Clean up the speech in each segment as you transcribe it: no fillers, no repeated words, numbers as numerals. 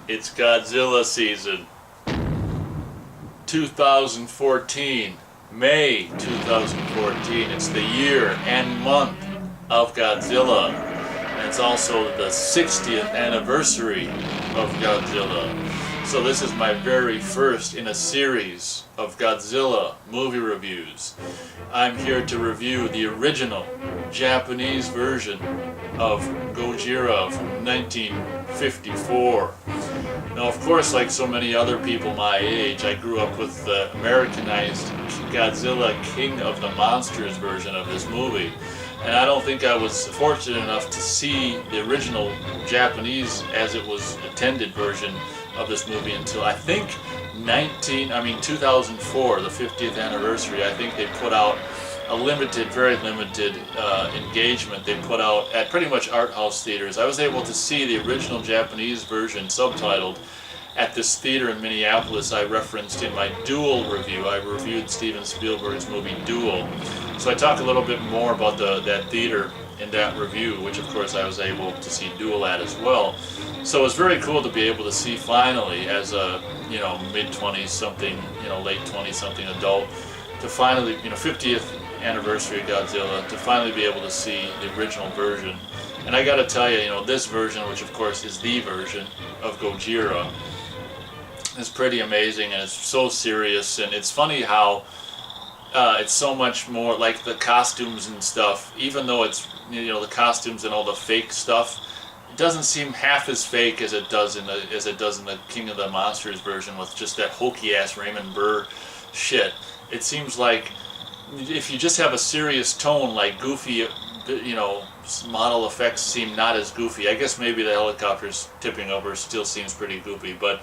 It's Godzilla season. 2014. May 2014. It's the year and month of Godzilla. And it's also the 60th anniversary of Godzilla. So this is my very first in a series of Godzilla movie reviews. I'm here to review the original Japanese version of Gojira from 1954. Now, of course, like so many other people my age, I grew up with the Americanized Godzilla King of the Monsters version of this movie. And I don't think I was fortunate enough to see the original Japanese as it was intended version of this movie until I think 2004, the 50th anniversary. I think they put out a limited, very limited engagement they put out at pretty much art house theaters. I was able to see the original Japanese version subtitled at this theater in Minneapolis I referenced in my Duel review. I reviewed Steven Spielberg's movie Duel. So I talk a little bit more about that theater in that review, which of course I was able to see Duel at as well. So it was very cool to be able to see finally as a, mid-20s something, late 20s something adult, to finally, 50th anniversary of Godzilla, to finally be able to see the original version. And I gotta tell you, this version, which of course is the version of Gojira, is pretty amazing, and it's so serious, and it's funny how it's so much more like the costumes and stuff, even though it's, the costumes and all the fake stuff, it doesn't seem half as fake as it does in the King of the Monsters version with just that hokey ass Raymond Burr shit. It seems like if you just have a serious tone, like goofy, model effects seem not as goofy. I guess maybe the helicopters tipping over still seems pretty goofy, but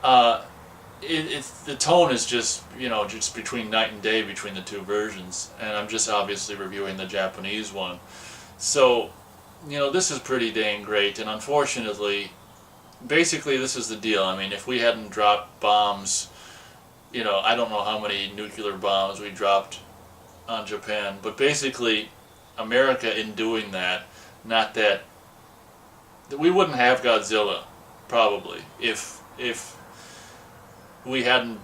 the tone is just, just between night and day between the two versions, and I'm just obviously reviewing the Japanese one. So, this is pretty dang great, and unfortunately, basically this is the deal. I mean, if we hadn't dropped bombs, I don't know how many nuclear bombs we dropped on Japan, but basically America in doing that, that we wouldn't have Godzilla probably if we hadn't,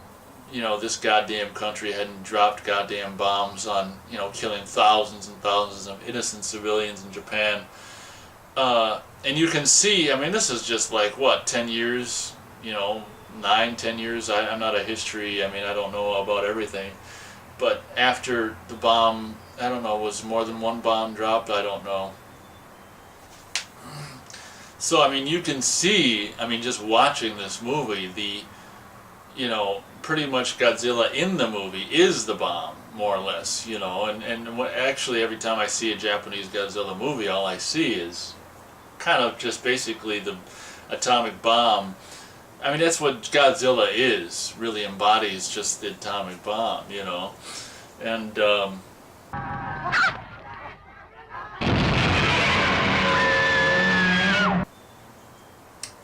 this goddamn country hadn't dropped goddamn bombs on, killing thousands and thousands of innocent civilians in Japan. And you can see, I mean, this is just like, what, 10 years, 9-10 years, I'm not a history, I don't know about everything, but after the bomb, I don't know, was more than one bomb dropped? I don't know. So, you can see, just watching this movie, the, pretty much Godzilla in the movie is the bomb, more or less, and actually every time I see a Japanese Godzilla movie, all I see is kind of just basically the atomic bomb. That's what Godzilla is, really embodies just the atomic bomb, and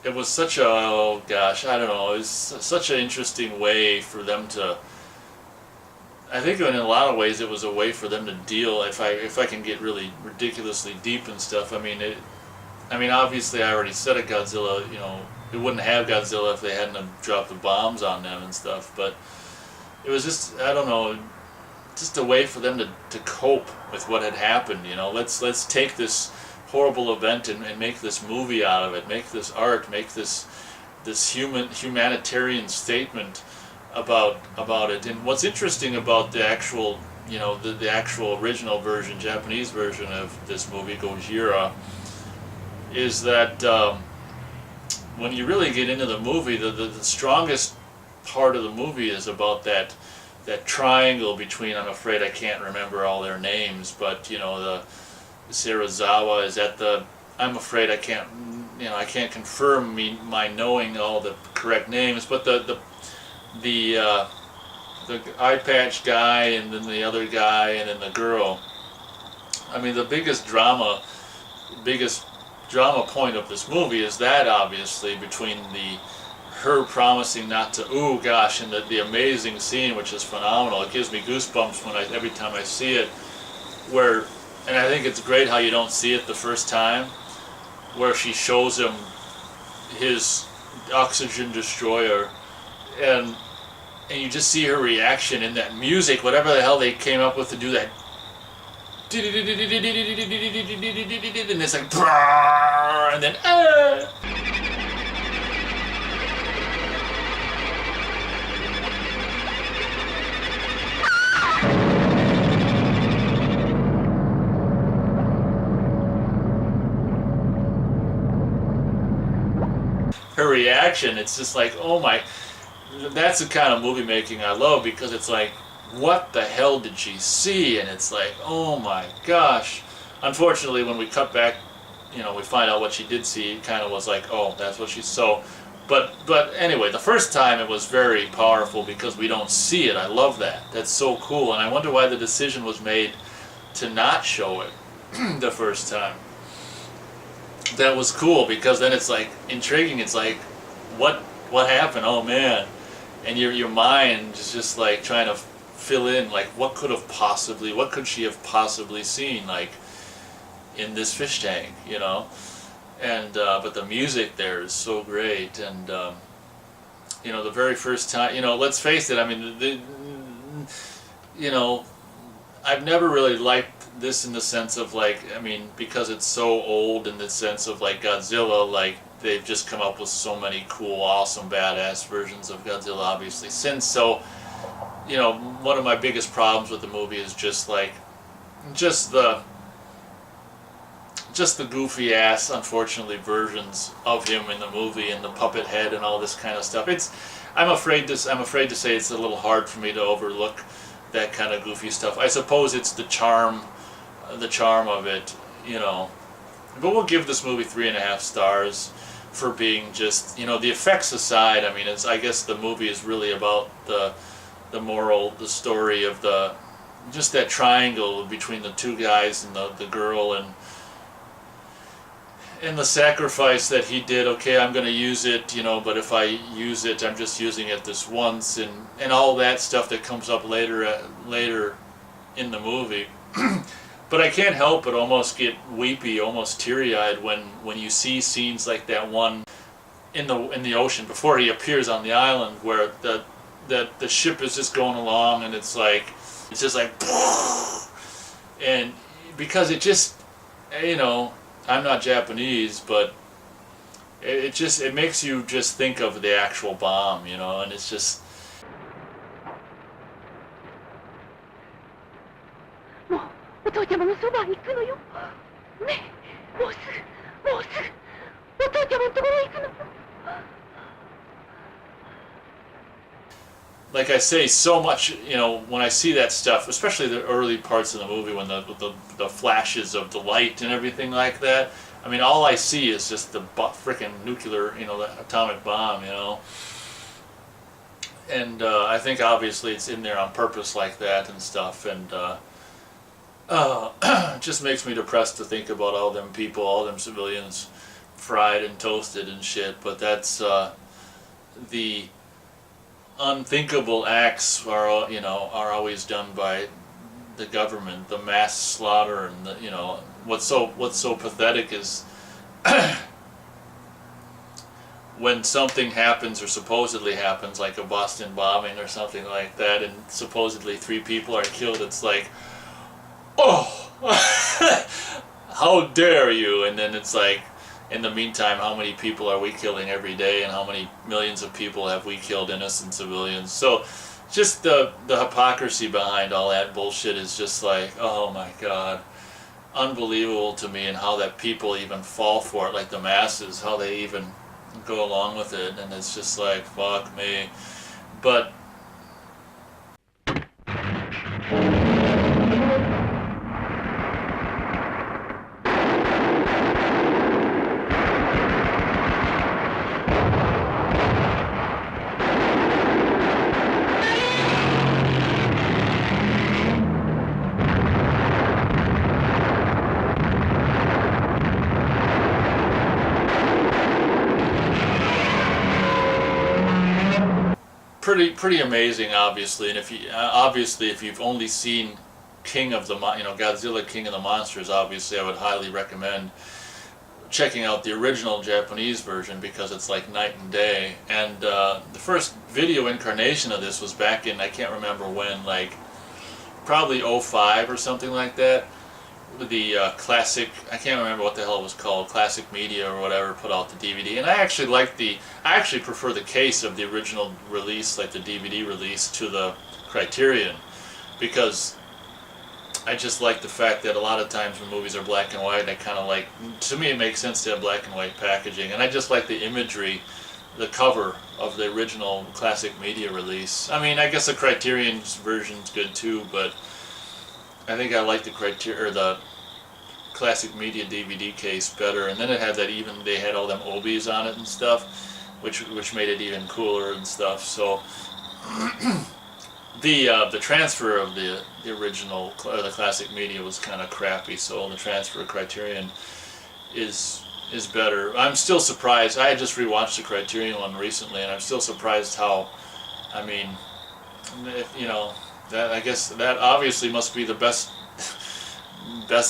it was such a, oh gosh, I don't know, it was such an interesting way for them to, I think in a lot of ways it was a way for them to deal, if I can get really ridiculously deep and stuff, obviously I already said it, Godzilla, it wouldn't have Godzilla if they hadn't have dropped the bombs on them and stuff, but it was just, I don't know, just a way for them to cope with what had happened, let's take this horrible event and make this movie out of it, make this art, make this humanitarian statement about it. And what's interesting about the actual, the actual original version, Japanese version of this movie, Gojira, is that when you really get into the movie, the strongest part of the movie is about that triangle between, I'm afraid I can't remember all their names, but the Serizawa is at the, I'm afraid I can't, I can't confirm my knowing all the correct names, but the eye patch guy, and then the other guy, and then the girl. The biggest drama point of this movie is that, obviously, between her promising not to, ooh gosh, and the amazing scene, which is phenomenal. It gives me goosebumps every time I see it, where, and I think it's great how you don't see it the first time, where she shows him his oxygen destroyer, and you just see her reaction in that music, whatever the hell they came up with to do that. And it's like, and then her reaction, it's just like, oh my, that's the kind of movie making I love, because it's like, what the hell did she see? And it's like, oh my gosh. Unfortunately, when we cut back, we find out what she did see, it kind of was like, oh, that's what she saw. But anyway, the first time it was very powerful because we don't see it. I love that. That's so cool. And I wonder why the decision was made to not show it the first time. That was cool, because then it's like intriguing. It's like, what happened? Oh man. And your mind is just like trying to fill in, like, what could she have possibly seen, like, in this fish tank, and but the music there is so great. And the very first time, let's face it, I mean, I've never really liked this in the sense of, like, I mean, because it's so old, in the sense of, like, Godzilla, like, they've just come up with so many cool, awesome, badass versions of Godzilla, obviously, since. So, one of my biggest problems with the movie is just the goofy ass, unfortunately, versions of him in the movie, and the puppet head and all this kind of stuff. I'm afraid to say it's a little hard for me to overlook that kind of goofy stuff. I suppose it's the charm of it, But we'll give this movie 3.5 stars for being just, the effects aside. I mean, I guess the movie is really about the the story of just that triangle between the two guys and the girl, and the sacrifice that he did. Okay, I'm going to use it, but if I use it, I'm just using it this once, and all that stuff that comes up later in the movie. But I can't help but almost get weepy, almost teary-eyed when you see scenes like that one in the ocean before he appears on the island, where the ship is just going along, and it's just like, and because it just, I'm not Japanese, but it makes you just think of the actual bomb, and it's just. もうお父ちゃまのそばに行くのよ。ねえ、もうすぐお父ちゃまのところへ行くの。Like I say, so much, when I see that stuff, especially the early parts of the movie, when the flashes of the light and everything like that, I mean, all I see is just the frickin' nuclear, the atomic bomb, And I think obviously it's in there on purpose like that and stuff, and it just makes me depressed to think about all them people, all them civilians fried and toasted and shit. But that's the unthinkable acts are always done by the government, the mass slaughter, and what's so pathetic is when something happens or supposedly happens, like a Boston bombing or something like that, and supposedly 3 people are killed. It's like, oh, how dare you? And then it's like, in the meantime, how many people are we killing every day, and how many millions of people have we killed, innocent civilians? So just the hypocrisy behind all that bullshit is just like, oh my God, unbelievable to me, and how that people even fall for it, like the masses, how they even go along with it. And it's just like, fuck me. But pretty amazing, obviously. And if you've only seen Godzilla, King of the Monsters, obviously I would highly recommend checking out the original Japanese version because it's like night and day. And the first video incarnation of this was back in, I can't remember when, like probably '05 or something like that. The classic, I can't remember what the hell it was called, Classic Media or whatever, put out the DVD. And I actually I actually prefer the case of the original release, like the DVD release, to the Criterion, because I just like the fact that a lot of times when movies are black and white, I kind of like, to me it makes sense to have black and white packaging, and I just like the imagery, the cover of the original Classic Media release. I mean, I guess the Criterion's version's good too, but I think I like the the Classic Media DVD case better. And then it had that, even they had all them obies on it and stuff, which made it even cooler and stuff. So the transfer of the original the Classic Media was kind of crappy. So the transfer of Criterion is better. I'm still surprised. I had just rewatched the Criterion one recently, and I'm still surprised how, I mean, if, you know, that, I guess that obviously must be the best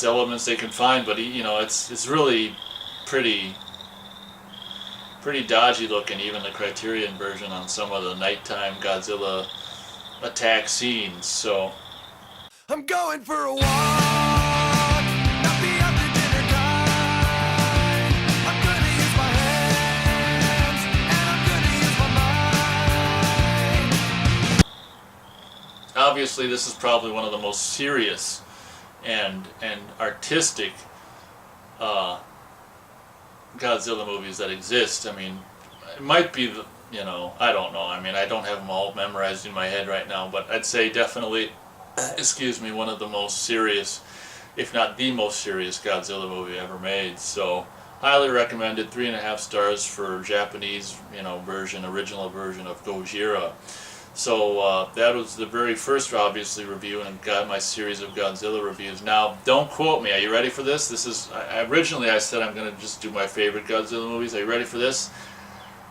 elements they can find, but you know, it's really pretty dodgy looking, even the Criterion version, on some of the nighttime Godzilla attack scenes. So I'm going for a walk, not the after dinner kind. I'm gonna use my hands, and I'm gonna use my mind. obviously this is probably one of the most serious and artistic Godzilla movies that exist. I mean, it might be the, you know, I don't know. I mean, I don't have them all memorized in my head right now, but I'd say definitely, excuse me, one of the most serious, if not the most serious Godzilla movie ever made. So highly recommended. 3.5 stars for Japanese, you know, original version of Gojira. So that was the very first, obviously, review, and got my series of Godzilla reviews. Now, don't quote me. Are you ready for this? This is, originally I said I'm going to just do my favorite Godzilla movies. Are you ready for this?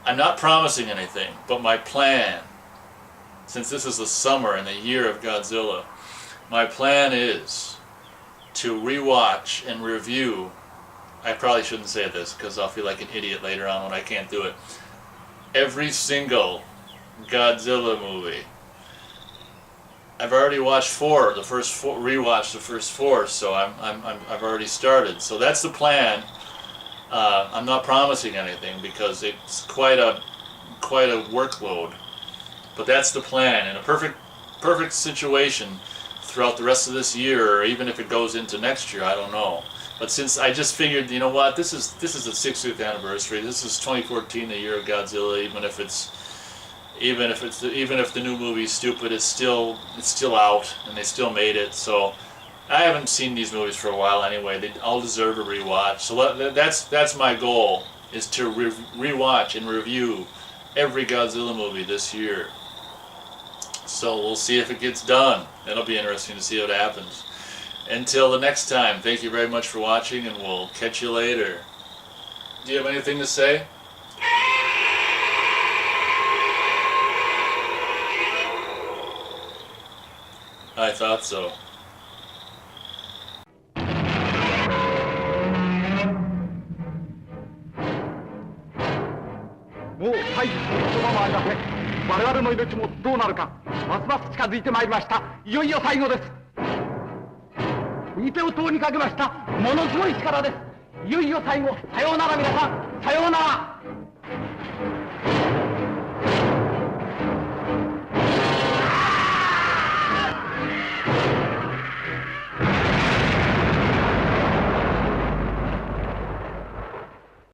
I'm not promising anything, but my plan, since this is the summer and the year of Godzilla, my plan is to rewatch and review, I probably shouldn't say this because I'll feel like an idiot later on when I can't do it, every single Godzilla movie. I've already watched rewatched the first four, so I've already started. So that's the plan. I'm not promising anything because it's quite a workload, but that's the plan. In a perfect situation throughout the rest of this year, or even if it goes into next year, I don't know. But since I just figured, you know what, this is the 60th anniversary. This is 2014, the year of Godzilla. Even if the new movie's stupid, it's still out, and they still made it. So I haven't seen these movies for a while anyway. They all deserve a rewatch. So that's my goal, is to rewatch and review every Godzilla movie this year. So we'll see if it gets done. That'll be interesting to see what happens. Until the next time, thank you very much for watching, and we'll catch you later. Do you have anything to say? I thought so.もう退治することもありません。我々の命もどうなるか、ますます近づいてまいりました。いよいよ最後です。右手を塔にかけました。ものすごい力です。いよいよ最後。さようなら皆さん。さようなら。